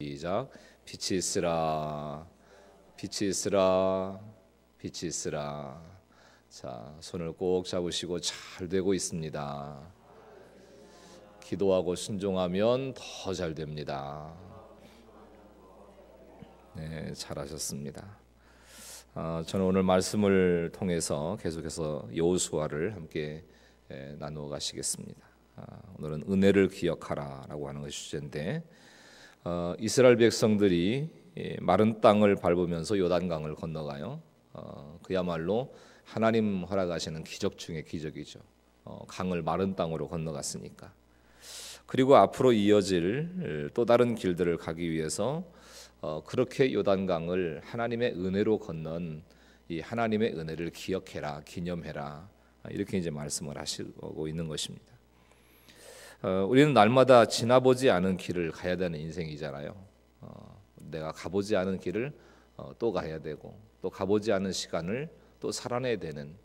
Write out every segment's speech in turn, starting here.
시작. 빛이 있으라, 빛이 있으라, 빛이 있으라. 자, 손을 꼭 잡으시고 잘 되고 있습니다. 기도하고 순종하면 더 잘 됩니다. 네, 잘하셨습니다. 저는 오늘 말씀을 통해서 계속해서 여호수아를 함께 나누어 가시겠습니다. 오늘은 은혜를 기억하라라고 하는 것이 주제인데, 이스라엘 백성들이 마른 땅을 밟으면서 요단강을 건너가요. 그야말로 하나님 허락하시는 기적 중의 기적이죠. 강을 마른 땅으로 건너갔으니까. 그리고 앞으로 이어질 또 다른 길들을 가기 위해서 그렇게 요단강을 하나님의 은혜로 건넌 이 하나님의 은혜를 기억해라, 기념해라, 이렇게 이제 말씀을 하시고 있는 것입니다. 우리는 날마다 지나보지 않은 길을 가야 되는 인생이잖아요. 내가 가보지 않은 길을 또 가야 되고, 또 가보지 않은 시간을 또 살아내야 되는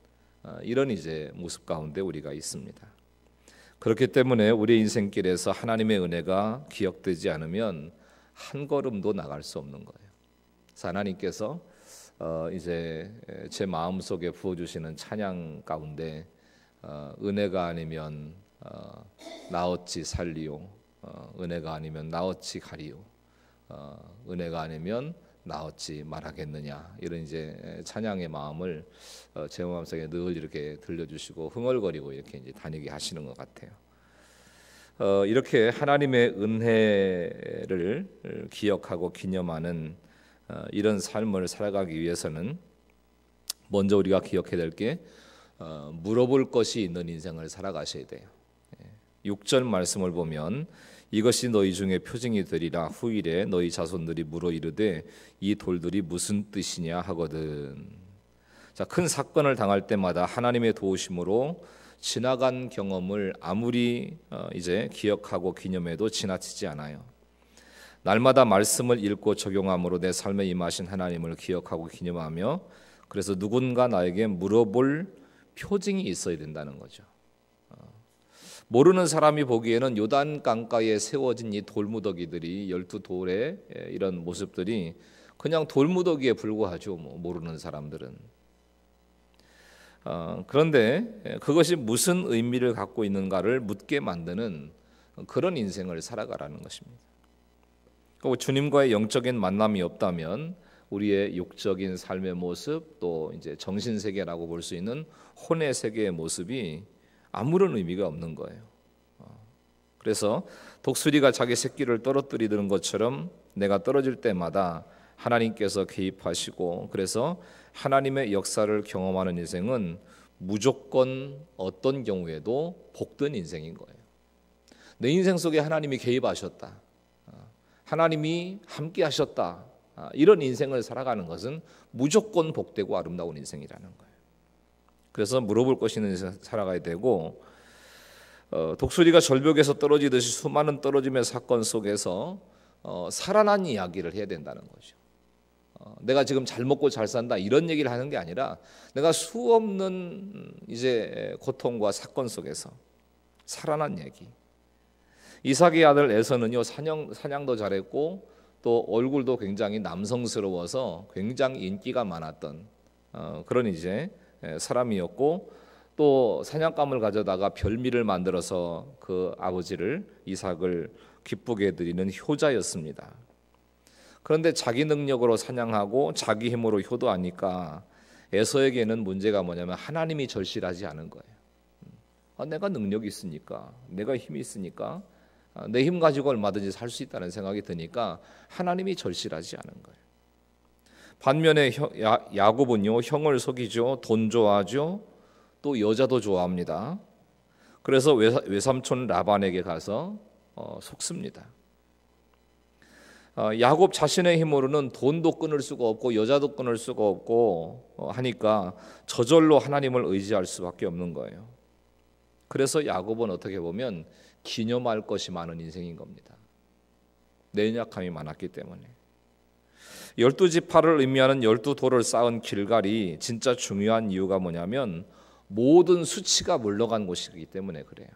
이런 이제 모습 가운데 우리가 있습니다. 그렇기 때문에 우리의 인생길에서 하나님의 은혜가 기억되지 않으면 한 걸음도 나갈 수 없는 거예요. 그래서 하나님께서 이제 제 마음 속에 부어주시는 찬양 가운데 은혜가 아니면 나 어찌 살리요, 은혜가 아니면 나 어찌 가리요, 은혜가 아니면 나 어찌 말하겠느냐, 이런 이제 찬양의 마음을 제 마음속에 늘 이렇게 들려주시고 흥얼거리고 이렇게 이제 다니게 하시는 것 같아요. 이렇게 하나님의 은혜를 기억하고 기념하는 이런 삶을 살아가기 위해서는 먼저 우리가 기억해야 될 게 물어볼 것이 있는 인생을 살아가셔야 돼요. 6절 말씀을 보면 이것이 너희 중에 표징이 되리라. 후일에 너희 자손들이 물어 이르되 이 돌들이 무슨 뜻이냐 하거든. 자, 큰 사건을 당할 때마다 하나님의 도우심으로 지나간 경험을 아무리 이제 기억하고 기념해도 지나치지 않아요. 날마다 말씀을 읽고 적용함으로 내 삶에 임하신 하나님을 기억하고 기념하며, 그래서 누군가 나에게 물어볼 표징이 있어야 된다는 거죠. 모르는 사람이 보기에는 요단 강가에 세워진 이 돌무더기들이 12돌의 이런 모습들이 그냥 돌무더기에 불과하죠. 모르는 사람들은. 그런데 그것이 무슨 의미를 갖고 있는가를 묻게 만드는 그런 인생을 살아가라는 것입니다. 주님과의 영적인 만남이 없다면 우리의 육적인 삶의 모습, 또 이제 정신 세계라고 볼 수 있는 혼의 세계의 모습이 아무런 의미가 없는 거예요. 그래서 독수리가 자기 새끼를 떨어뜨리는 것처럼 내가 떨어질 때마다 하나님께서 개입하시고, 그래서 하나님의 역사를 경험하는 인생은 무조건 어떤 경우에도 복된 인생인 거예요. 내 인생 속에 하나님이 개입하셨다, 하나님이 함께 하셨다, 이런 인생을 살아가는 것은 무조건 복되고 아름다운 인생이라는 거예요. 그래서 물어볼 것이 있는 인생 살아가야 되고, 독수리가 절벽에서 떨어지듯이 수많은 떨어짐의 사건 속에서 살아난 이야기를 해야 된다는 거죠. 내가 지금 잘 먹고 잘 산다 이런 얘기를 하는 게 아니라 내가 수없는 이제 고통과 사건 속에서 살아난 얘기. 이삭의 아들 에서는요, 사냥도 잘했고 또 얼굴도 굉장히 남성스러워서 굉장히 인기가 많았던 그런 이제 사람이었고, 또 사냥감을 가져다가 별미를 만들어서 그 아버지를, 이삭을 기쁘게 해드리는 효자였습니다. 그런데 자기 능력으로 사냥하고 자기 힘으로 효도하니까 에서에게는 문제가 뭐냐면 하나님이 절실하지 않은 거예요. 내가 능력이 있으니까, 내가 힘이 있으니까, 내 힘 가지고 얼마든지 살 수 있다는 생각이 드니까 하나님이 절실하지 않은 거예요. 반면에 야곱은요, 형을 속이죠, 돈 좋아하죠, 또 여자도 좋아합니다. 그래서 외삼촌 라반에게 가서 속습니다. 야곱 자신의 힘으로는 돈도 끊을 수가 없고 여자도 끊을 수가 없고 하니까 저절로 하나님을 의지할 수밖에 없는 거예요. 그래서 야곱은 어떻게 보면 기념할 것이 많은 인생인 겁니다. 내 연약함이 많았기 때문에. 12지파를 의미하는 12돌을 쌓은 길갈이 진짜 중요한 이유가 뭐냐면 모든 수치가 물러간 곳이기 때문에 그래요.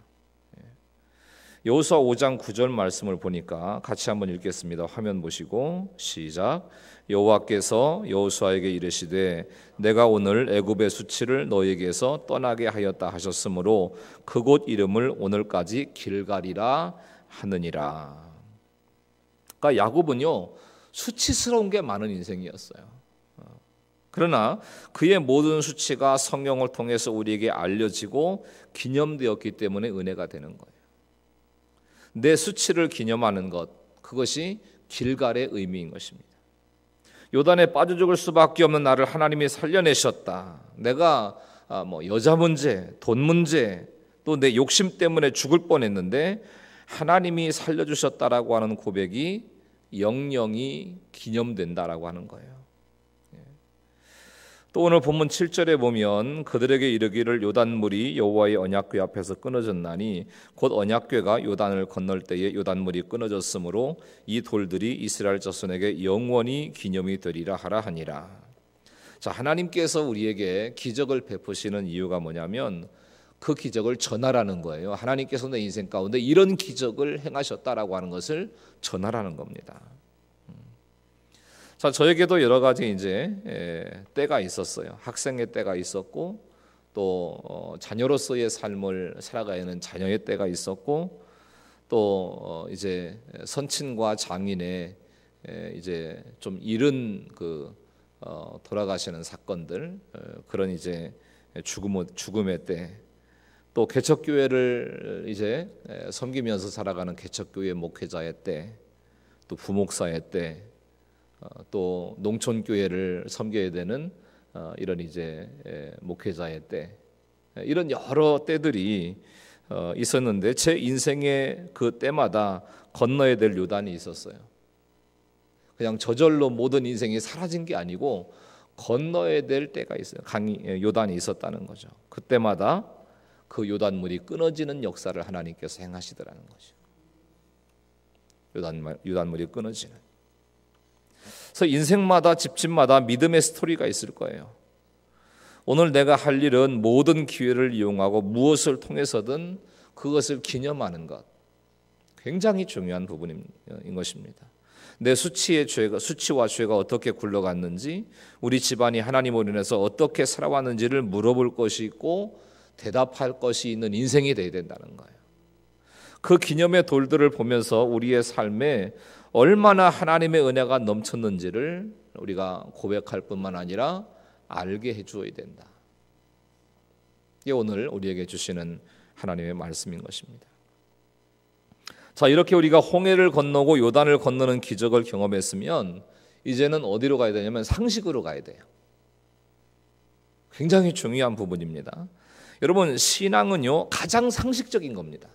여호수아 5장 9절 말씀을 보니까 같이 한번 읽겠습니다. 화면 보시고 시작. 여호와께서 여호수아에게 이르시되 내가 오늘 애굽의 수치를 너에게서 떠나게 하였다 하셨으므로 그곳 이름을 오늘까지 길갈이라 하느니라. 그러니까 야곱은요 수치스러운 게 많은 인생이었어요. 그러나 그의 모든 수치가 성경을 통해서 우리에게 알려지고 기념되었기 때문에 은혜가 되는 거예요. 내 수치를 기념하는 것, 그것이 길갈의 의미인 것입니다. 요단에 빠져 죽을 수밖에 없는 나를 하나님이 살려내셨다. 내가 여자 문제, 돈 문제, 또 내 욕심 때문에 죽을 뻔했는데 하나님이 살려주셨다라고 하는 고백이 영영이 기념된다라고 하는 거예요. 또 오늘 본문 7절에 보면 그들에게 이르기를 요단물이 여호와의 언약궤 앞에서 끊어졌나니 곧 언약궤가 요단을 건널 때에 요단물이 끊어졌으므로 이 돌들이 이스라엘 자손에게 영원히 기념이 되리라 하라 하니라. 자, 하나님께서 우리에게 기적을 베푸시는 이유가 뭐냐면 그 기적을 전하라는 거예요. 하나님께서 내 인생 가운데 이런 기적을 행하셨다라고 하는 것을 전하라는 겁니다. 자, 저에게도 여러 가지 이제 때가 있었어요. 학생의 때가 있었고 또 자녀로서의 삶을 살아가는 자녀의 때가 있었고 또 이제 선친과 장인의 이제 좀 이른 그 돌아가시는 사건들, 그런 이제 죽음의 때, 또 개척교회를 이제 섬기면서 살아가는 개척교회 목회자의 때, 또 부목사의 때, 또 농촌교회를 섬겨야 되는 이런 이제 목회자의 때, 이런 여러 때들이 있었는데 제 인생의 그 때마다 건너야 될 요단이 있었어요. 그냥 저절로 모든 인생이 사라진 게 아니고 건너야 될 때가 있어요. 요단이 있었다는 거죠. 그때마다 그 요단물이 끊어지는 역사를 하나님께서 행하시더라는 거죠. 요단물이 끊어지는. 그래서 인생마다 집집마다 믿음의 스토리가 있을 거예요. 오늘 내가 할 일은 모든 기회를 이용하고 무엇을 통해서든 그것을 기념하는 것, 굉장히 중요한 부분인 것입니다. 내 수치와 죄가 어떻게 굴러갔는지, 우리 집안이 하나님으로 인해서 어떻게 살아왔는지를 물어볼 것이 있고 대답할 것이 있는 인생이 되어야 된다는 거예요. 그 기념의 돌들을 보면서 우리의 삶에 얼마나 하나님의 은혜가 넘쳤는지를 우리가 고백할 뿐만 아니라 알게 해주어야 된다. 이게 오늘 우리에게 주시는 하나님의 말씀인 것입니다. 자, 이렇게 우리가 홍해를 건너고 요단을 건너는 기적을 경험했으면 이제는 어디로 가야 되냐면 상식으로 가야 돼요. 굉장히 중요한 부분입니다. 여러분, 신앙은요 가장 상식적인 겁니다.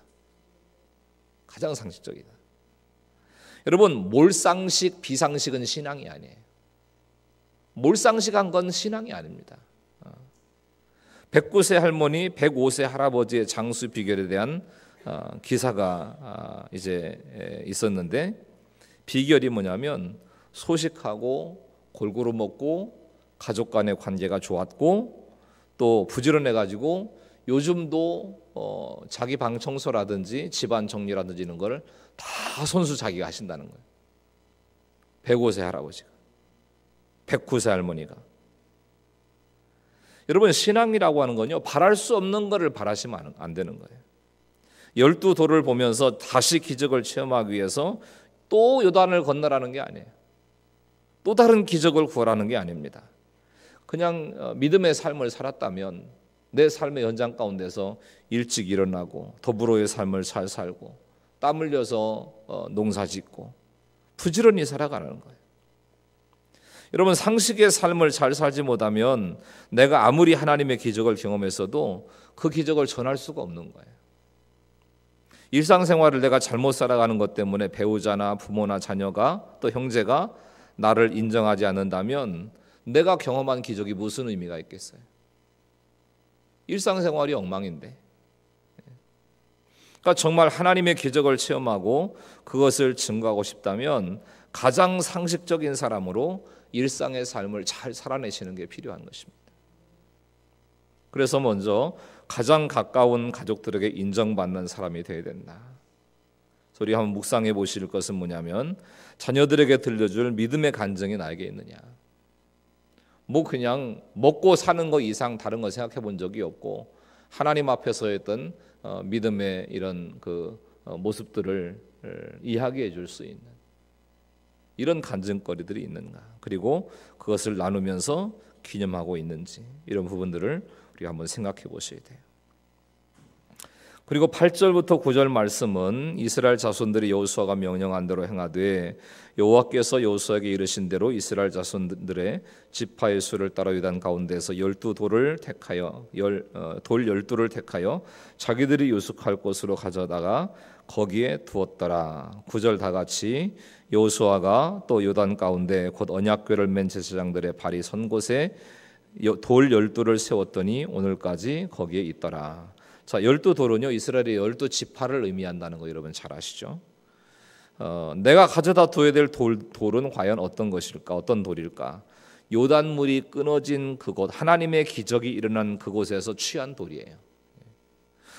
가장 상식적이다. 여러분, 몰상식, 비상식은 신앙이 아니에요. 몰상식한 건 신앙이 아닙니다. 109세 할머니, 105세 할아버지의 장수 비결에 대한 기사가 이제 있었는데, 비결이 뭐냐면 소식하고 골고루 먹고 가족 간의 관계가 좋았고 또 부지런해가지고 요즘도 자기 방 청소라든지 집안 정리라든지 이런 걸 다 손수 자기가 하신다는 거예요. 105세 할아버지가, 109세 할머니가. 여러분, 신앙이라고 하는 건요 바랄 수 없는 거를 바라시면 안 되는 거예요. 12돌을 보면서 다시 기적을 체험하기 위해서 또 요단을 건너라는 게 아니에요. 또 다른 기적을 구하라는 게 아닙니다. 그냥 믿음의 삶을 살았다면 내 삶의 현장 가운데서 일찍 일어나고 더불어의 삶을 잘 살고 땀 흘려서 농사짓고 부지런히 살아가는 거예요. 여러분, 상식의 삶을 잘 살지 못하면 내가 아무리 하나님의 기적을 경험했어도 그 기적을 전할 수가 없는 거예요. 일상생활을 내가 잘못 살아가는 것 때문에 배우자나 부모나 자녀가 또 형제가 나를 인정하지 않는다면 내가 경험한 기적이 무슨 의미가 있겠어요? 일상생활이 엉망인데. 그러니까 정말 하나님의 기적을 체험하고 그것을 증거하고 싶다면 가장 상식적인 사람으로 일상의 삶을 잘 살아내시는 게 필요한 것입니다. 그래서 먼저 가장 가까운 가족들에게 인정받는 사람이 되어야 된다. 우리 한번 묵상해 보실 것은 뭐냐면 자녀들에게 들려줄 믿음의 간증이 나에게 있느냐. 뭐 그냥 먹고 사는 거 이상 다른 거 생각해 본 적이 없고 하나님 앞에서 했던 믿음의 이런 모습들을 이야기해 줄 수 있는 이런 간증거리들이 있는가, 그리고 그것을 나누면서 기념하고 있는지, 이런 부분들을 우리가 한번 생각해 보셔야 돼요. 그리고 8절부터 9절 말씀은 이스라엘 자손들이 여호수아가 명령한 대로 행하되 여호와께서 여호수아에게 이르신 대로 이스라엘 자손들의 지파의 수를 따라 유단 가운데서 12돌을 택하여 돌 12를 택하여 자기들이 유숙할 곳으로 가져다가 거기에 두었더라. 9절 다 같이 여호수아가 또 요단 가운데 곧 언약궤를 맨 제사장들의 발이 선 곳에 돌 12를 세웠더니 오늘까지 거기에 있더라. 자, 12돌은요 이스라엘의 12지파를 의미한다는 거 여러분 잘 아시죠? 내가 가져다 둬야 될 돌은 과연 어떤 것일까? 어떤 돌일까? 요단물이 끊어진 그곳, 하나님의 기적이 일어난 그곳에서 취한 돌이에요.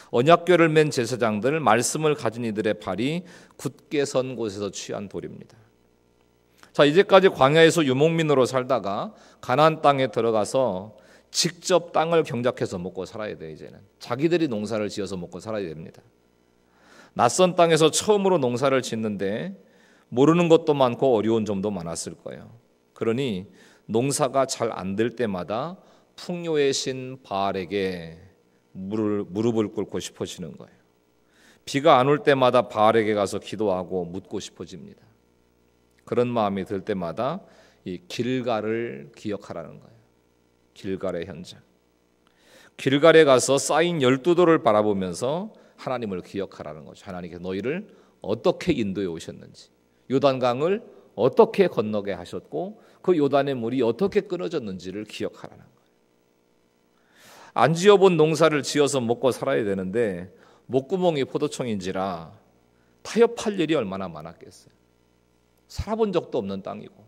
언약궤를 맨 제사장들, 말씀을 가진 이들의 발이 굳게 선 곳에서 취한 돌입니다. 자, 이제까지 광야에서 유목민으로 살다가 가나안 땅에 들어가서 직접 땅을 경작해서 먹고 살아야 돼요. 이제는 자기들이 농사를 지어서 먹고 살아야 됩니다. 낯선 땅에서 처음으로 농사를 짓는데 모르는 것도 많고 어려운 점도 많았을 거예요. 그러니 농사가 잘 안 될 때마다 풍요의 신 바알에게 무릎을 꿇고 싶어지는 거예요. 비가 안 올 때마다 바알에게 가서 기도하고 묻고 싶어집니다. 그런 마음이 들 때마다 이 길갈을 기억하라는 거예요. 길갈의 현장. 길갈에 가서 쌓인 12돌을 바라보면서 하나님을 기억하라는 거죠. 하나님께서 너희를 어떻게 인도해 오셨는지, 요단강을 어떻게 건너게 하셨고 그 요단의 물이 어떻게 끊어졌는지를 기억하라는 거예요. 안 지어본 농사를 지어서 먹고 살아야 되는데 목구멍이 포도청인지라 타협할 일이 얼마나 많았겠어요. 살아본 적도 없는 땅이고.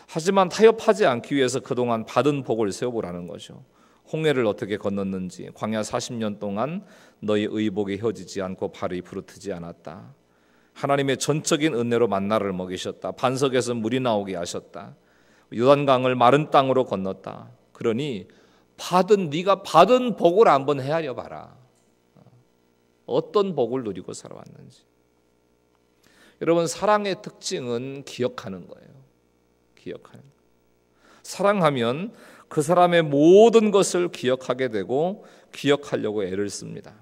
하지만 타협하지 않기 위해서 그동안 받은 복을 세워보라는 거죠. 홍해를 어떻게 건넜는지, 광야 40년 동안 너희 의복이 혀지지 않고 발이 부르트지 않았다. 하나님의 전적인 은혜로 만나를 먹이셨다. 반석에서 물이 나오게 하셨다. 요단강을 마른 땅으로 건넜다. 그러니 네가 받은 복을 한번 헤아려 봐라. 어떤 복을 누리고 살아왔는지. 여러분, 사랑의 특징은 기억하는 거예요. 기억하는 거예요. 사랑하면 그 사람의 모든 것을 기억하게 되고 기억하려고 애를 씁니다.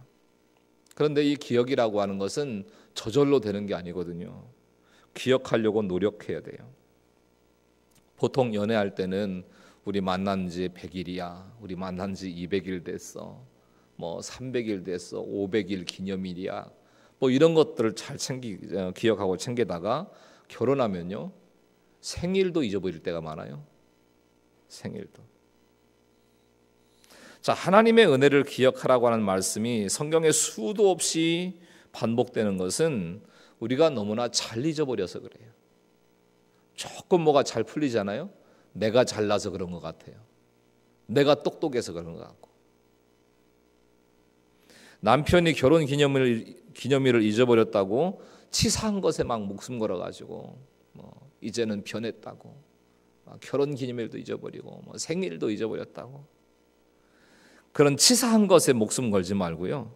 그런데 이 기억이라고 하는 것은 저절로 되는 게 아니거든요. 기억하려고 노력해야 돼요. 보통 연애할 때는 우리 만난 지 100일이야. 우리 만난 지 200일 됐어. 뭐 300일 됐어. 500일 기념일이야. 뭐 이런 것들을 잘 기억하고 챙기다가 결혼하면요. 생일도 잊어버릴 때가 많아요. 생일도. 자, 하나님의 은혜를 기억하라고 하는 말씀이 성경에 수도 없이 반복되는 것은 우리가 너무나 잘 잊어버려서 그래요. 조금 뭐가 잘 풀리잖아요. 내가 잘나서 그런 것 같아요. 내가 똑똑해서 그런 것 같고. 남편이 결혼 기념일을 잊어버렸다고 치사한 것에 막 목숨 걸어가지고 이제는 변했다고, 결혼 기념일도 잊어버리고 생일도 잊어버렸다고, 그런 치사한 것에 목숨 걸지 말고요.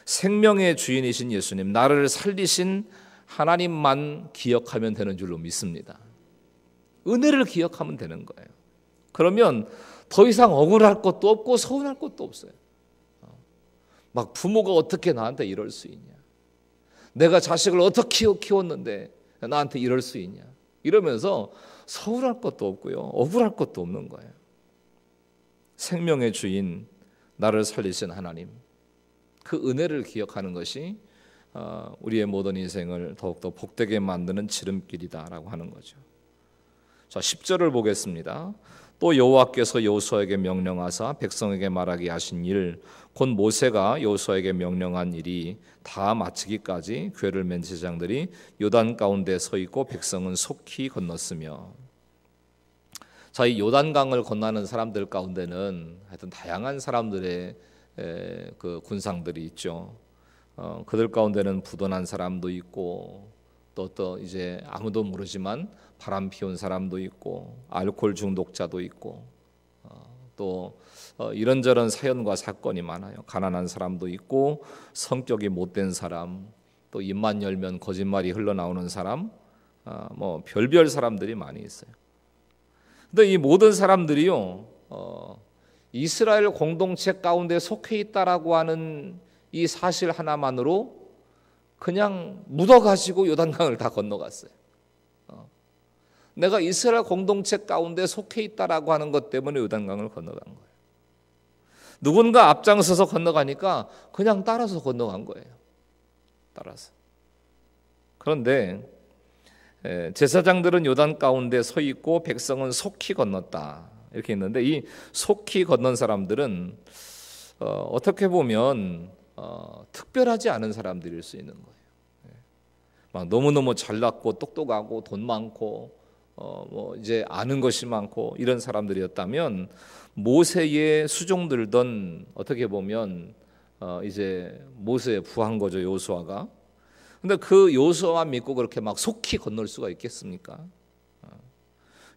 생명의 주인이신 예수님, 나를 살리신 하나님만 기억하면 되는 줄로 믿습니다. 은혜를 기억하면 되는 거예요. 그러면 더 이상 억울할 것도 없고 서운할 것도 없어요. 막 부모가 어떻게 나한테 이럴 수 있냐, 내가 자식을 어떻게 키웠는데 나한테 이럴 수 있냐, 이러면서 서운할 것도 없고요, 억울할 것도 없는 거예요. 생명의 주인, 나를 살리신 하나님, 그 은혜를 기억하는 것이 우리의 모든 인생을 더욱더 복되게 만드는 지름길이다라고 하는 거죠. 자, 10절을 보겠습니다. 또 여호와께서 여호수아에게 명령하사 백성에게 말하게 하신 일, 곧 모세가 여호수아에게 명령한 일이 다 마치기까지 궤를 맨 제사장들이 요단 가운데 서 있고 백성은 속히 건넜으며. 자, 이 요단강을 건너는 사람들 가운데는 하여튼 다양한 사람들의 그 군상들이 있죠. 그들 가운데는 부도난 사람도 있고 또 이제 아무도 모르지만 바람 피운 사람도 있고 알코올 중독자도 있고 또 이런저런 사연과 사건이 많아요. 가난한 사람도 있고 성격이 못된 사람, 또 입만 열면 거짓말이 흘러나오는 사람, 뭐 별별 사람들이 많이 있어요. 근데 이 모든 사람들이요, 이스라엘 공동체 가운데 속해 있다라고 하는 이 사실 하나만으로 그냥 묻어가지고 요단강을 다 건너갔어요. 내가 이스라엘 공동체 가운데 속해 있다라고 하는 것 때문에 요단강을 건너간 거예요. 누군가 앞장서서 건너가니까 그냥 따라서 건너간 거예요. 따라서. 그런데 제사장들은 요단 가운데 서 있고 백성은 속히 건넜다 이렇게 있는데, 이 속히 건넌 사람들은 어떻게 보면 특별하지 않은 사람들일 수 있는 거예요. 막 너무너무 잘났고 똑똑하고 돈 많고 뭐 이제 아는 것이 많고 이런 사람들이었다면 모세의 수종들던 어떻게 보면 이제 모세의 부한 거죠, 요수아가. 근데 그 요수아만 믿고 그렇게 막 속히 건널 수가 있겠습니까?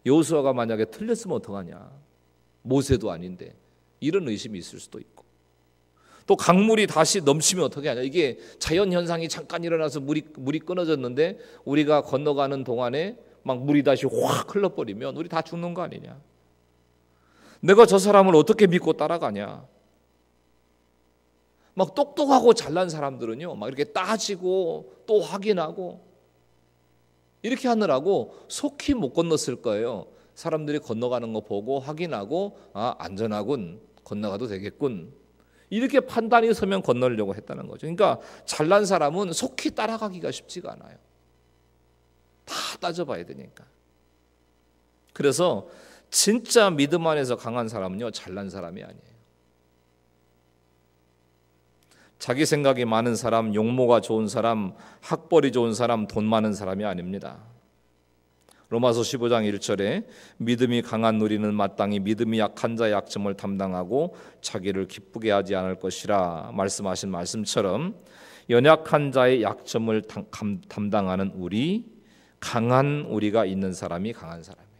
요수아가 만약에 틀렸으면 어떡하냐, 모세도 아닌데, 이런 의심이 있을 수도 있고, 또 강물이 다시 넘치면 어떻게 하냐, 이게 자연현상이 잠깐 일어나서 물이 끊어졌는데 우리가 건너가는 동안에 막 물이 다시 확 흘러버리면 우리 다 죽는 거 아니냐. 내가 저 사람을 어떻게 믿고 따라가냐. 막 똑똑하고 잘난 사람들은요, 막 이렇게 따지고 또 확인하고 이렇게 하느라고 속히 못 건넜을 거예요. 사람들이 건너가는 거 보고 확인하고, 아, 안전하군, 건너가도 되겠군, 이렇게 판단이 서면 건너려고 했다는 거죠. 그러니까 잘난 사람은 속히 따라가기가 쉽지가 않아요. 다 따져봐야 되니까. 그래서 진짜 믿음 안에서 강한 사람은요, 잘난 사람이 아니에요. 자기 생각이 많은 사람, 용모가 좋은 사람, 학벌이 좋은 사람, 돈 많은 사람이 아닙니다. 로마서 15장 1절에 믿음이 강한 우리는 마땅히 믿음이 약한 자의 약점을 담당하고 자기를 기쁘게 하지 않을 것이라 말씀하신 말씀처럼, 연약한 자의 약점을 담당하는 우리, 강한 우리가 있는 사람이 강한 사람이에요.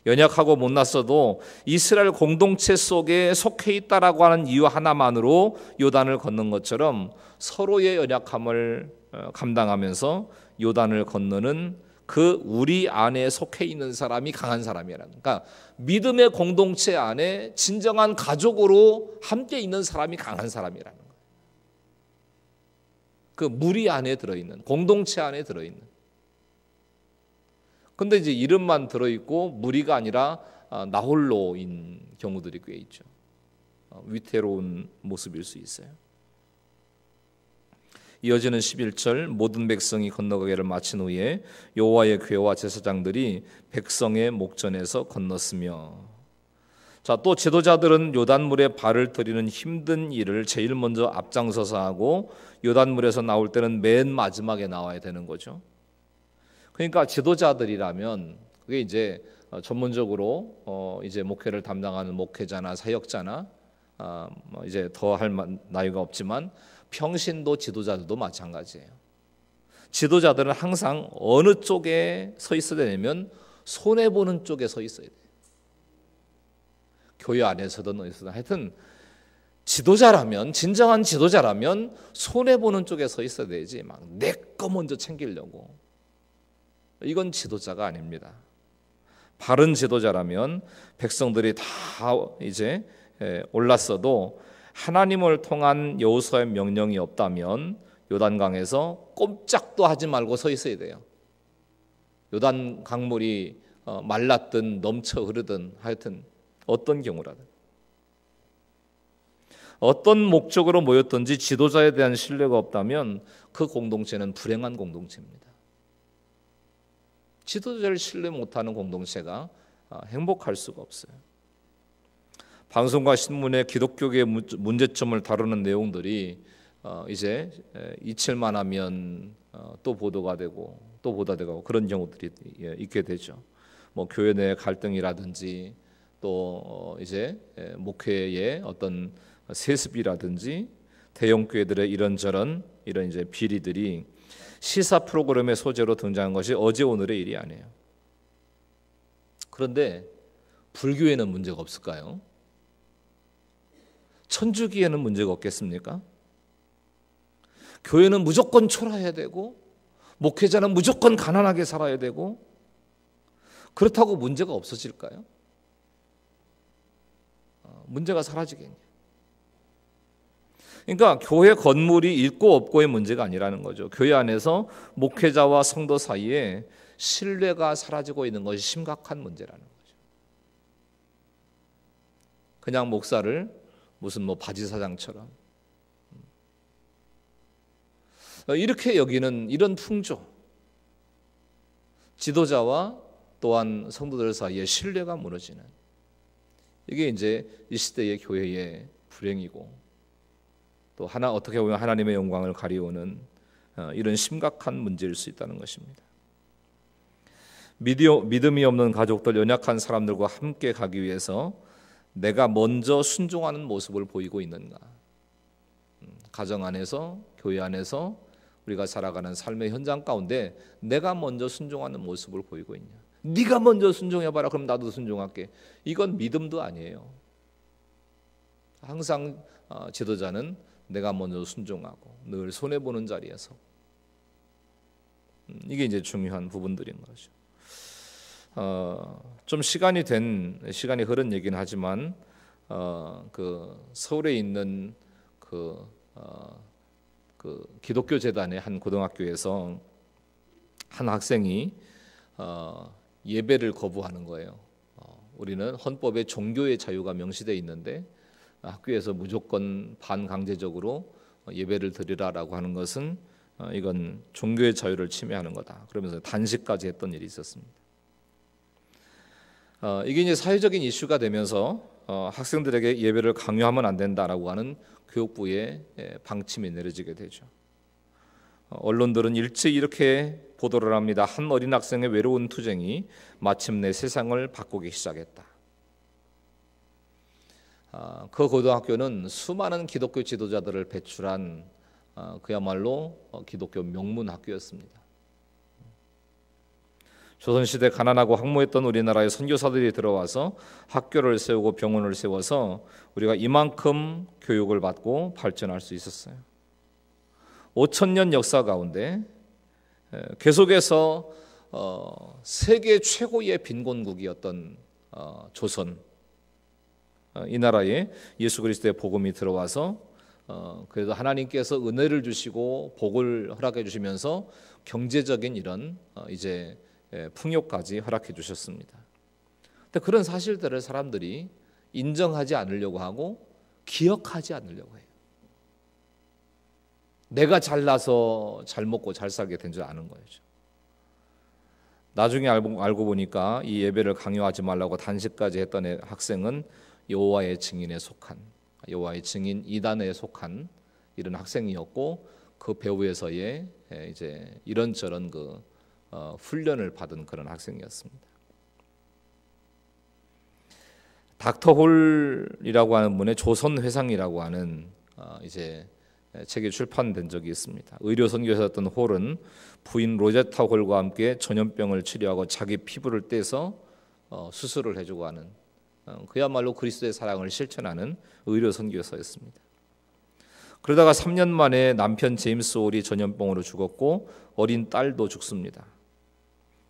연약하고 못났어도 이스라엘 공동체 속에 속해 있다라고 하는 이유 하나만으로 요단을 건넌 것처럼 서로의 연약함을 감당하면서 요단을 건너는 그 우리 안에 속해 있는 사람이 강한 사람이라는, 그러니까 믿음의 공동체 안에 진정한 가족으로 함께 있는 사람이 강한 사람이라는 거예요. 그 무리 안에 들어있는, 공동체 안에 들어있는. 근데 이제 이름만 들어있고 무리가 아니라 나홀로인 경우들이 꽤 있죠. 위태로운 모습일 수 있어요. 이어지는 11절, 모든 백성이 건너가기를 마친 후에 여호와의 궤와 제사장들이 백성의 목전에서 건넜으며. 자, 또 지도자들은 요단물에 발을 들이는 힘든 일을 제일 먼저 앞장서서 하고 요단물에서 나올 때는 맨 마지막에 나와야 되는 거죠. 그러니까 지도자들이라면 그게 이제 전문적으로 이제 목회를 담당하는 목회자나 사역자나 이제 더 할 나이가 없지만 평신도 지도자들도 마찬가지예요. 지도자들은 항상 어느 쪽에 서 있어야 되냐면 손해 보는 쪽에 서 있어야 돼요. 교회 안에서든 어디서든 하여튼 지도자라면, 진정한 지도자라면 손해 보는 쪽에 서 있어야 되지 막 내 거 먼저 챙기려고, 이건 지도자가 아닙니다. 바른 지도자라면 백성들이 다 이제 올랐어도 하나님을 통한 여호수아의 명령이 없다면 요단강에서 꼼짝도 하지 말고 서 있어야 돼요. 요단 강물이 말랐든 넘쳐 흐르든 하여튼 어떤 경우라든, 어떤 목적으로 모였든지 지도자에 대한 신뢰가 없다면 그 공동체는 불행한 공동체입니다. 지도자를 신뢰 못하는 공동체가 행복할 수가 없어요. 방송과 신문에 기독교계의 문제점을 다루는 내용들이 이제 잊힐만 하면 또 보도가 되고 또 보도되고 그런 경우들이 있게 되죠. 뭐 교회 내 갈등이라든지 또 이제 목회의 어떤 세습이라든지 대형 교회들의 이런저런 이런 이제 비리들이 시사 프로그램의 소재로 등장한 것이 어제 오늘의 일이 아니에요. 그런데 불교에는 문제가 없을까요? 천주교에는 문제가 없겠습니까? 교회는 무조건 초라해야 되고 목회자는 무조건 가난하게 살아야 되고 그렇다고 문제가 없어질까요? 문제가 사라지겠냐? 그러니까 교회 건물이 있고 없고의 문제가 아니라는 거죠. 교회 안에서 목회자와 성도 사이에 신뢰가 사라지고 있는 것이 심각한 문제라는 거죠. 그냥 목사를 무슨 바지사장처럼 이렇게 여기는 이런 풍조, 지도자와 또한 성도들 사이에 신뢰가 무너지는, 이게 이제 이 시대의 교회의 불행이고 또 어떻게 보면 하나님의 영광을 가리우는 이런 심각한 문제일 수 있다는 것입니다. 믿음이 없는 가족들, 연약한 사람들과 함께 가기 위해서 내가 먼저 순종하는 모습을 보이고 있는가? 가정 안에서, 교회 안에서 우리가 살아가는 삶의 현장 가운데 내가 먼저 순종하는 모습을 보이고 있냐? 네가 먼저 순종해봐라, 그럼 나도 순종할게. 이건 믿음도 아니에요. 항상 지도자는 내가 먼저 순종하고 늘 손해보는 자리에서, 이게 이제 중요한 부분들인 거죠. 좀 시간이 흐른 얘기는 하지만 그 서울에 있는 그 기독교 재단의 한 고등학교에서 한 학생이 예배를 거부하는 거예요. 우리는 헌법에 종교의 자유가 명시되어 있는데 학교에서 무조건 반강제적으로 예배를 드리라라고 하는 것은 이건 종교의 자유를 침해하는 거다. 그러면서 단식까지 했던 일이 있었습니다. 이게 이제 사회적인 이슈가 되면서 학생들에게 예배를 강요하면 안 된다라고 하는 교육부의 방침이 내려지게 되죠. 언론들은 일찍 이렇게 보도를 합니다. 한 어린 학생의 외로운 투쟁이 마침내 세상을 바꾸기 시작했다. 그 고등학교는 수많은 기독교 지도자들을 배출한 그야말로 기독교 명문 학교였습니다. 조선시대 가난하고 황무했던 우리나라에 선교사들이 들어와서 학교를 세우고 병원을 세워서 우리가 이만큼 교육을 받고 발전할 수 있었어요. 5,000년 역사 가운데 계속해서 세계 최고의 빈곤국이었던 조선, 이 나라에 예수 그리스도의 복음이 들어와서 그래도 하나님께서 은혜를 주시고 복을 허락해 주시면서 경제적인 이런 이제 풍요까지 허락해 주셨습니다. 근데 그런 사실들을 사람들이 인정하지 않으려고 하고 기억하지 않으려고 해요. 내가 잘나서 잘 먹고 잘 살게 된 줄 아는 거죠. 나중에 알고 보니까 이 예배를 강요하지 말라고 단식까지 했던 학생은 여호와의 증인에 속한, 여호와의 증인 이단에 속한 이런 학생이었고, 그 배후에서의 이제 이런저런 훈련을 받은 그런 학생이었습니다. 닥터 홀이라고 하는 분의 조선회상이라고 하는 이제 책이 출판된 적이 있습니다. 의료 선교사였던 홀은 부인 로제타 홀과 함께 전염병을 치료하고 자기 피부를 떼서 수술을 해주고 하는, 그야말로 그리스도의 사랑을 실천하는 의료 선교사였습니다. 그러다가 3년 만에 남편 제임스 홀이 전염병으로 죽었고 어린 딸도 죽습니다.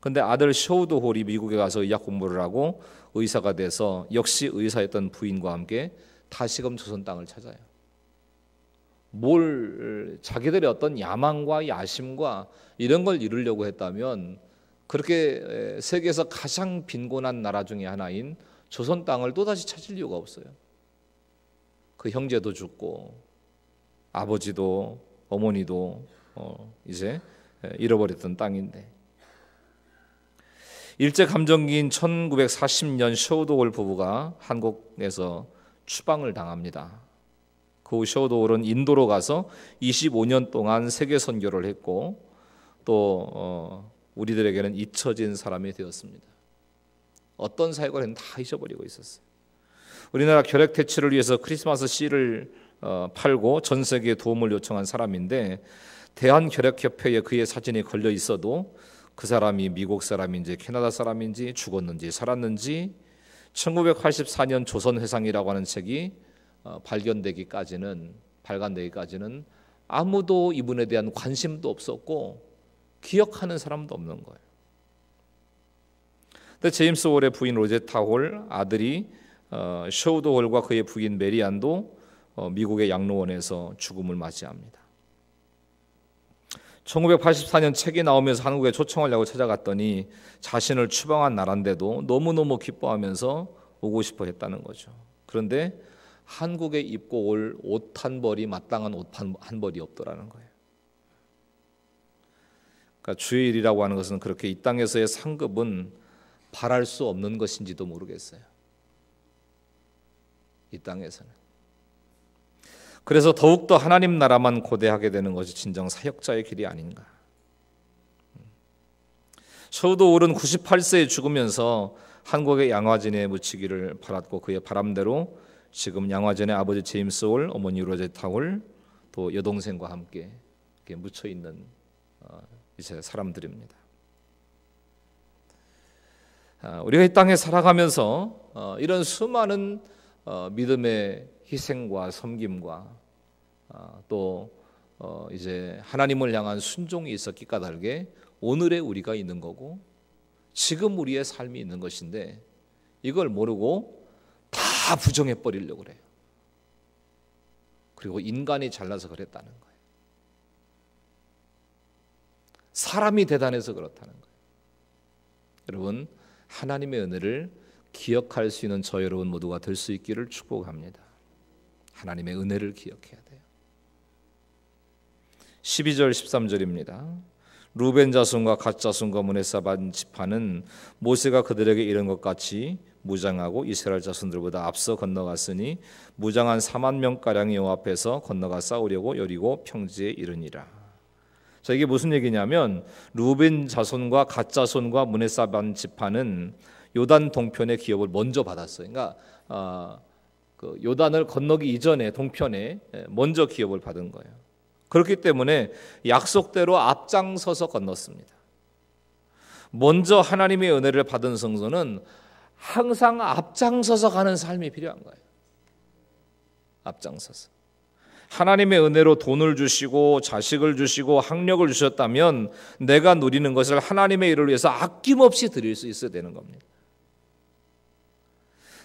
그런데 아들 셔우드 홀이 미국에 가서 의학 공부를 하고 의사가 돼서 역시 의사였던 부인과 함께 다시금 조선 땅을 찾아요. 자기들의 어떤 야망과 야심과 이런 걸 이루려고 했다면 그렇게 세계에서 가장 빈곤한 나라 중에 하나인 조선 땅을 또다시 찾을 이유가 없어요. 그 형제도 죽고 아버지도 어머니도 이제 잃어버렸던 땅인데, 일제감정기인 1940년 셔우드홀 부부가 한국에서 추방을 당합니다. 그 후 셔우드홀은 인도로 가서 25년 동안 세계 선교를 했고 또 우리들에게는 잊혀진 사람이 되었습니다. 어떤 사역을 했는지 다 잊어버리고 있었어요. 우리나라 결핵 퇴치를 위해서 크리스마스 씨를 팔고 전 세계에 도움을 요청한 사람인데 대한결핵협회에 그의 사진이 걸려 있어도 그 사람이 미국 사람인지 캐나다 사람인지 죽었는지 살았는지 1984년 조선회상이라고 하는 책이 발간되기까지는 아무도 이분에 대한 관심도 없었고 기억하는 사람도 없는 거예요. 근데 제임스 홀의 부인 로제타 홀, 아들이 셔우드 홀과 그의 부인 메리안도 미국의 양로원에서 죽음을 맞이합니다. 1984년 책이 나오면서 한국에 초청하려고 찾아갔더니 자신을 추방한 나라인데도 너무너무 기뻐하면서 오고 싶어 했다는 거죠. 그런데 한국에 입고 올 옷 한 벌이 마땅한 옷 한 벌이 없더라는 거예요. 그러니까 주의 일이라고 하는 것은 그렇게 이 땅에서의 상급은 바랄 수 없는 것인지도 모르겠어요. 이 땅에서는. 그래서 더욱더 하나님 나라만 고대하게 되는 것이 진정 사역자의 길이 아닌가. 셔우드 홀은 98세에 죽으면서 한국의 양화진에 묻히기를 바랐고 그의 바람대로 지금 양화진의 아버지 제임스 홀, 어머니 로제타 홀, 또 여동생과 함께 이렇게 묻혀 있는 이제 사람들입니다. 우리가 이 땅에 살아가면서 이런 수많은 믿음의 희생과 섬김과 또 이제 하나님을 향한 순종이 있었기 까닭에 오늘의 우리가 있는 거고 지금 우리의 삶이 있는 것인데 이걸 모르고 다 부정해 버리려고 그래요. 그리고 인간이 잘나서 그랬다는 거예요. 사람이 대단해서 그렇다는 거예요. 여러분, 하나님의 은혜를 기억할 수 있는 저 여러분 모두가 될 수 있기를 축복합니다. 하나님의 은혜를 기억해야 돼요. 12절 13절입니다. 루벤 자손과 갓 자손과 므낫세 반 지파는 모세가 그들에게 이른 것 같이 무장하고 이스라엘 자손들보다 앞서 건너갔으니 무장한 4만 명가량이 여호와 앞에서 건너가 싸우려고 여리고 평지에 이르니라. 자, 이게 무슨 얘기냐면 루벤 자손과 갓 자손과 므낫세 반 지파는 요단 동편의 기업을 먼저 받았어요. 그러니까 그 요단을 건너기 이전에 동편에 먼저 기업을 받은 거예요. 그렇기 때문에 약속대로 앞장서서 건넜습니다. 먼저 하나님의 은혜를 받은 성도는 항상 앞장서서 가는 삶이 필요한 거예요. 앞장서서. 하나님의 은혜로 돈을 주시고 자식을 주시고 학력을 주셨다면 내가 누리는 것을 하나님의 일을 위해서 아낌없이 드릴 수 있어야 되는 겁니다.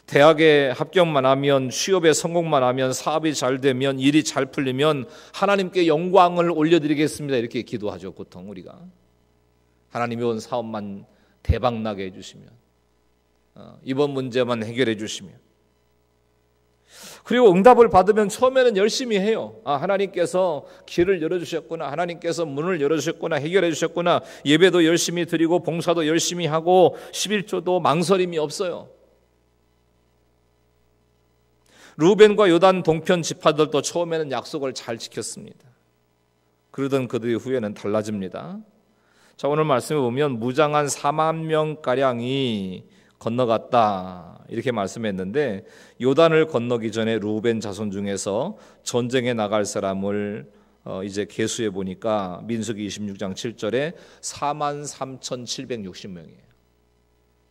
대학에 합격만 하면, 취업에 성공만 하면, 사업이 잘 되면, 일이 잘 풀리면 하나님께 영광을 올려드리겠습니다. 이렇게 기도하죠. 보통 우리가. 하나님이 온 사업만 대박나게 해주시면, 이번 문제만 해결해 주시면. 그리고 응답을 받으면 처음에는 열심히 해요. 하나님께서 길을 열어주셨구나, 하나님께서 문을 열어주셨구나, 해결해 주셨구나, 예배도 열심히 드리고 봉사도 열심히 하고 11조도 망설임이 없어요. 루벤과 요단 동편 지파들도 처음에는 약속을 잘 지켰습니다. 그러던 그들의 후에는 달라집니다. 자, 오늘 말씀에 보면 무장한 4만 명가량이 건너갔다 이렇게 말씀했는데 요단을 건너기 전에 루벤 자손 중에서 전쟁에 나갈 사람을 이제 계수해 보니까 민수기 26장 7절에 43,760명이에요.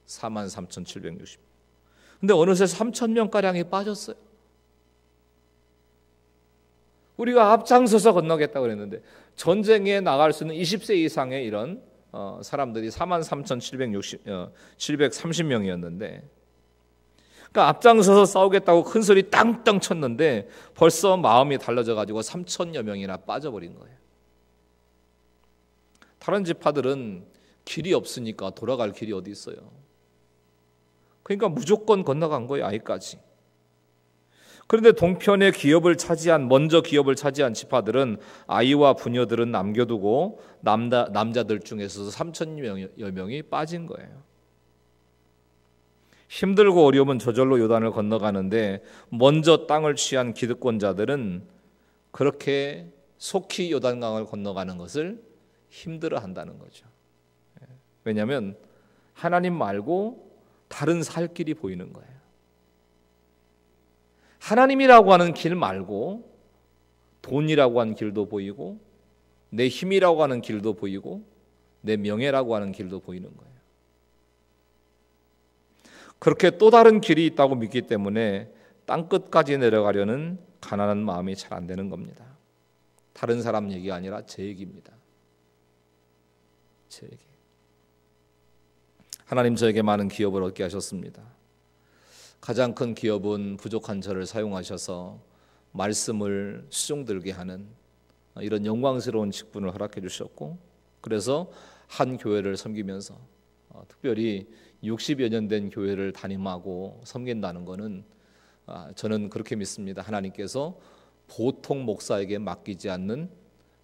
43,760명. 근데 어느새 3,000명가량이 빠졌어요. 우리가 앞장서서 건너겠다고 그랬는데 전쟁에 나갈 수 있는 20세 이상의 이런 사람들이 43,730명이었는데 그러니까 앞장서서 싸우겠다고 큰 소리 땅땅 쳤는데 벌써 마음이 달라져 가지고 3,000여 명이나 빠져버린 거예요. 다른 지파들은 길이 없으니까 돌아갈 길이 어디 있어요. 그러니까 무조건 건너간 거예요. 아이까지. 그런데 동편의 먼저 기업을 차지한 지파들은 아이와 부녀들은 남겨두고 남자들 중에서 3,000여 명이 빠진 거예요. 힘들고 어려우면 저절로 요단을 건너가는데 먼저 땅을 취한 기득권자들은 그렇게 속히 요단강을 건너가는 것을 힘들어한다는 거죠. 왜냐하면 하나님 말고 다른 살 길이 보이는 거예요. 하나님이라고 하는 길 말고 돈이라고 하는 길도 보이고 내 힘이라고 하는 길도 보이고 내 명예라고 하는 길도 보이는 거예요. 그렇게 또 다른 길이 있다고 믿기 때문에 땅끝까지 내려가려는 가난한 마음이 잘 안 되는 겁니다. 다른 사람 얘기가 아니라 제 얘기입니다. 제 얘기. 하나님 저에게 많은 기업을 얻게 하셨습니다. 가장 큰 기업은 부족한 저를 사용하셔서 말씀을 수종들게 하는 이런 영광스러운 직분을 허락해 주셨고, 그래서 한 교회를 섬기면서 특별히 60여 년 된 교회를 담임하고 섬긴다는 것은 저는 그렇게 믿습니다. 하나님께서 보통 목사에게 맡기지 않는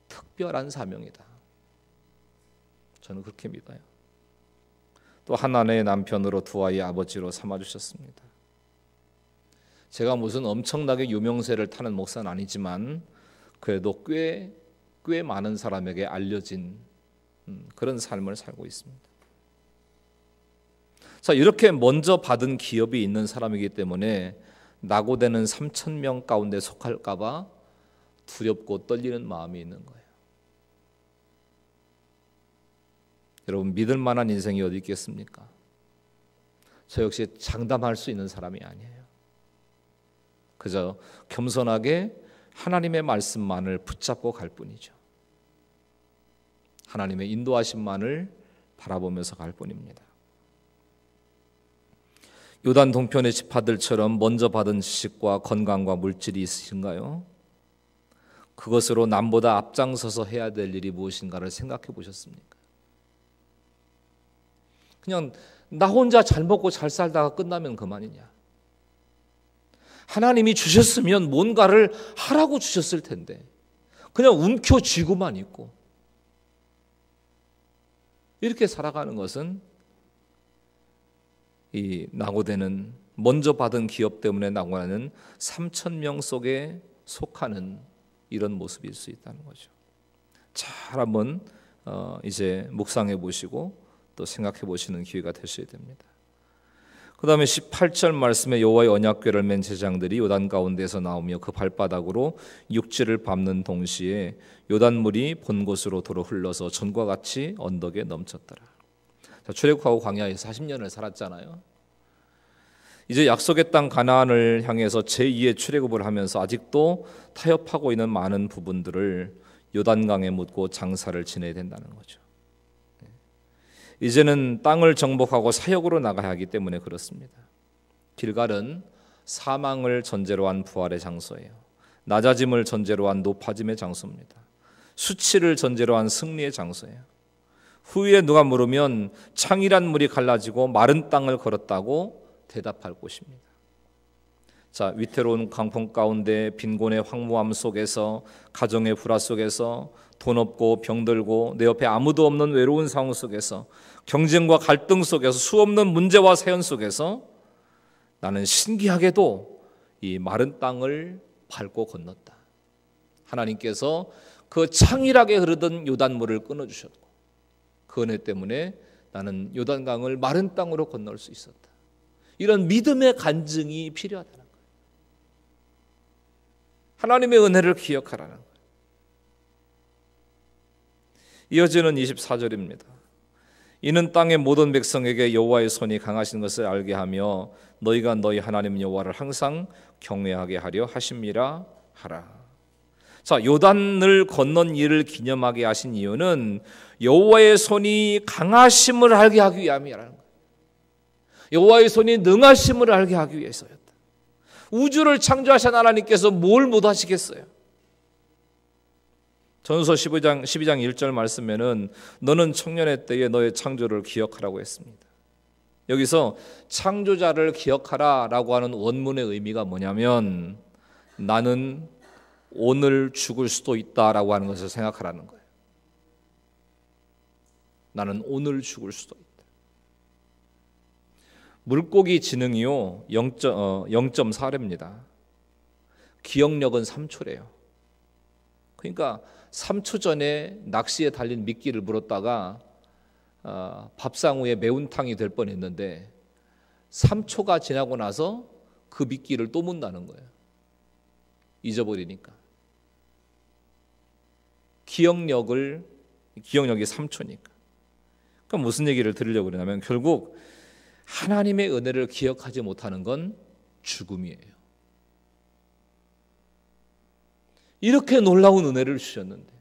특별한 사명이다. 저는 그렇게 믿어요. 또 한 아내의 남편으로 두 아이의 아버지로 삼아주셨습니다. 제가 무슨 엄청나게 유명세를 타는 목사는 아니지만 그래도 꽤 많은 사람에게 알려진 그런 삶을 살고 있습니다. 자, 이렇게 먼저 받은 기업이 있는 사람이기 때문에 낙오되는 3,000명 가운데 속할까 봐 두렵고 떨리는 마음이 있는 거예요. 여러분, 믿을 만한 인생이 어디 있겠습니까? 저 역시 장담할 수 있는 사람이 아니에요. 그저 겸손하게 하나님의 말씀만을 붙잡고 갈 뿐이죠. 하나님의 인도하심만을 바라보면서 갈 뿐입니다. 요단 동편의 지파들처럼 먼저 받은 지식과 건강과 물질이 있으신가요? 그것으로 남보다 앞장서서 해야 될 일이 무엇인가를 생각해 보셨습니까? 그냥 나 혼자 잘 먹고 잘 살다가 끝나면 그만이냐? 하나님이 주셨으면 뭔가를 하라고 주셨을 텐데 그냥 움켜쥐고만 있고 이렇게 살아가는 것은 이 낙오되는 먼저 받은 기업 때문에 낙오하는 3,000명 속에 속하는 이런 모습일 수 있다는 거죠. 잘 한번 이제 묵상해 보시고 또 생각해 보시는 기회가 되셔야 됩니다. 그 다음에 18절 말씀에 여호와의 언약궤를 맨 제장들이 요단 가운데서 나오며 그 발바닥으로 육지를 밟는 동시에 요단물이 본 곳으로 도로 흘러서 전과 같이 언덕에 넘쳤더라. 자, 출애굽하고 광야에서 40년을 살았잖아요. 이제 약속의 땅 가나안을 향해서 제2의 출애굽을 하면서 아직도 타협하고 있는 많은 부분들을 요단강에 묻고 장사를 지내야 된다는 거죠. 이제는 땅을 정복하고 사역으로 나가야 하기 때문에 그렇습니다. 길갈은 사망을 전제로 한 부활의 장소예요. 낮아짐을 전제로 한 높아짐의 장소입니다. 수치를 전제로 한 승리의 장소예요. 후에 누가 물으면 창이란 물이 갈라지고 마른 땅을 걸었다고 대답할 곳입니다. 자, 위태로운 강풍 가운데 빈곤의 황무함 속에서 가정의 불화 속에서 돈 없고 병들고 내 옆에 아무도 없는 외로운 상황 속에서 경쟁과 갈등 속에서 수없는 문제와 사연 속에서 나는 신기하게도 이 마른 땅을 밟고 건넜다. 하나님께서 그 창일하게 흐르던 요단물을 끊어주셨고 그 은혜 때문에 나는 요단강을 마른 땅으로 건널 수 있었다. 이런 믿음의 간증이 필요하다는 거예요. 하나님의 은혜를 기억하라는 거예요. 이어지는 24절입니다. 이는 땅의 모든 백성에게 여호와의 손이 강하신 것을 알게 하며 너희가 너희 하나님 여호와를 항상 경외하게 하려 하심이라 하라. 자, 요단을 건넌 일을 기념하게 하신 이유는 여호와의 손이 강하심을 알게 하기 위함이라는 거예요. 여호와의 손이 능하심을 알게 하기 위해서였다. 우주를 창조하신 하나님께서 뭘 못하시겠어요? 전서 12장 1절 말씀에는 너는 청년의 때에 너의 창조를 기억하라고 했습니다. 여기서 창조자를 기억하라라고 하는 원문의 의미가 뭐냐면 나는 오늘 죽을 수도 있다라고 하는 것을 생각하라는 거예요. 나는 오늘 죽을 수도 있다. 물고기 지능이요 0.4래입니다. 기억력은 3초래요. 그러니까 3초 전에 낚시에 달린 미끼를 물었다가 밥상 위에 매운탕이 될 뻔했는데 3초가 지나고 나서 그 미끼를 또 문다는 거예요. 잊어버리니까. 기억력이 3초니까. 그러니까 무슨 얘기를 드리려고 그러냐면 결국 하나님의 은혜를 기억하지 못하는 건 죽음이에요. 이렇게 놀라운 은혜를 주셨는데,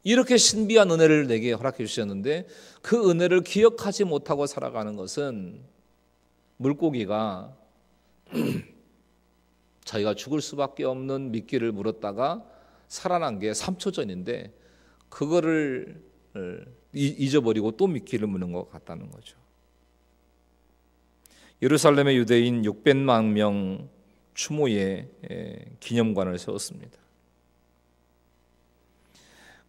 이렇게 신비한 은혜를 내게 허락해 주셨는데 그 은혜를 기억하지 못하고 살아가는 것은 물고기가 자기가 죽을 수밖에 없는 미끼를 물었다가 살아난 게 3초 전인데 그거를 잊어버리고 또 미끼를 무는 것 같다는 거죠. 예루살렘의 유대인 600만 명 추모의 기념관을 세웠습니다.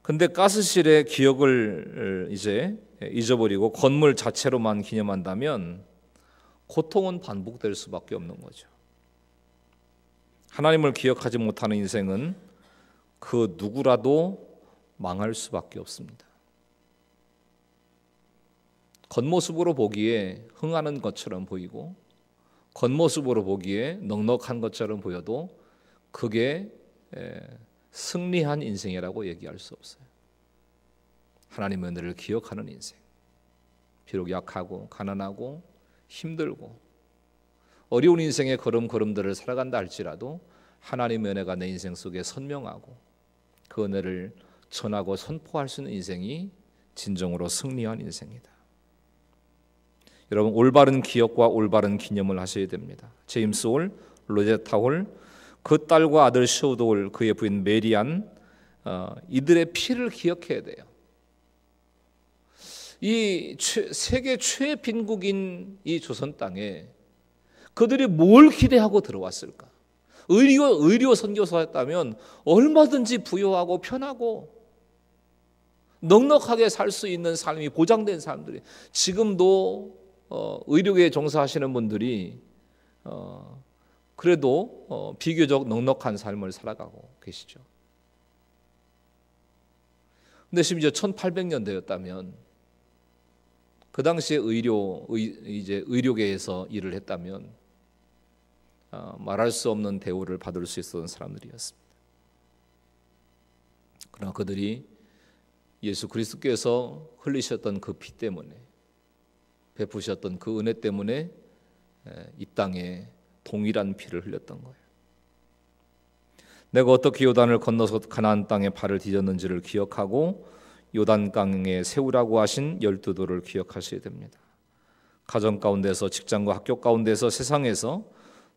근데 가스실의 기억을 이제 잊어버리고 건물 자체로만 기념한다면 고통은 반복될 수밖에 없는 거죠. 하나님을 기억하지 못하는 인생은 그 누구라도 망할 수밖에 없습니다. 겉모습으로 보기에 흥하는 것처럼 보이고 겉모습으로 보기에 넉넉한 것처럼 보여도 그게 승리한 인생이라고 얘기할 수 없어요. 하나님의 은혜를 기억하는 인생. 비록 약하고 가난하고 힘들고 어려운 인생의 걸음걸음들을 살아간다 할지라도 하나님의 은혜가 내 인생 속에 선명하고 그 은혜를 전하고 선포할 수 있는 인생이 진정으로 승리한 인생이다. 여러분, 올바른 기억과 올바른 기념을 하셔야 됩니다. 제임스 홀, 로제타 홀, 그 딸과 아들 셔우드 홀, 그의 부인 메리안, 이들의 피를 기억해야 돼요. 이 세계 최 빈국인 이 조선 땅에 그들이 뭘 기대하고 들어왔을까? 의료 선교사였다면 얼마든지 부유하고 편하고 넉넉하게 살 수 있는 삶이 보장된 사람들이, 지금도 의료계에 종사하시는 분들이 그래도 비교적 넉넉한 삶을 살아가고 계시죠. 근데 심지어 1800년대였다면 그 당시에 의료계에서 일을 했다면 말할 수 없는 대우를 받을 수 있었던 사람들이었습니다. 그러나 그들이 예수 그리스도께서 흘리셨던 그 피 때문에, 베푸셨던 그 은혜 때문에 이 땅에 동일한 피를 흘렸던 거예요. 내가 어떻게 요단을 건너서 가나안 땅에 발을 디뎠는지를 기억하고 요단강에 세우라고 하신 12도를 기억하셔야 됩니다. 가정 가운데서, 직장과 학교 가운데서, 세상에서,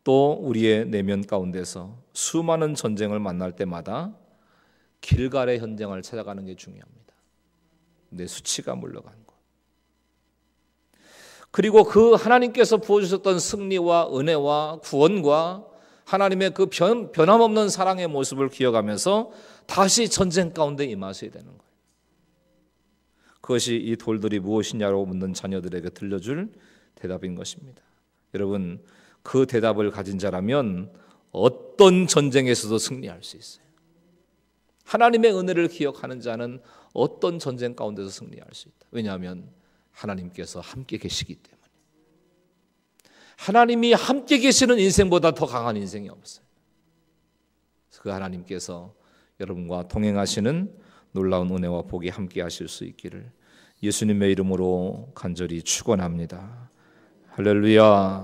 또 우리의 내면 가운데서 수많은 전쟁을 만날 때마다 길갈의 현장을 찾아가는 게 중요합니다. 내 수치가 물러간 것. 그리고 그 하나님께서 부어주셨던 승리와 은혜와 구원과 하나님의 그 변함없는 사랑의 모습을 기억하면서 다시 전쟁 가운데 임하셔야 되는 거예요. 그것이 이 돌들이 무엇이냐고 묻는 자녀들에게 들려줄 대답인 것입니다. 여러분, 그 대답을 가진 자라면 어떤 전쟁에서도 승리할 수 있어요. 하나님의 은혜를 기억하는 자는 어떤 전쟁 가운데서 승리할 수 있다. 왜냐하면 하나님께서 함께 계시기 때문에. 하나님이 함께 계시는 인생보다 더 강한 인생이 없어요. 그 하나님께서 여러분과 동행하시는 놀라운 은혜와 복이 함께 하실 수 있기를 예수님의 이름으로 간절히 축원합니다. 할렐루야.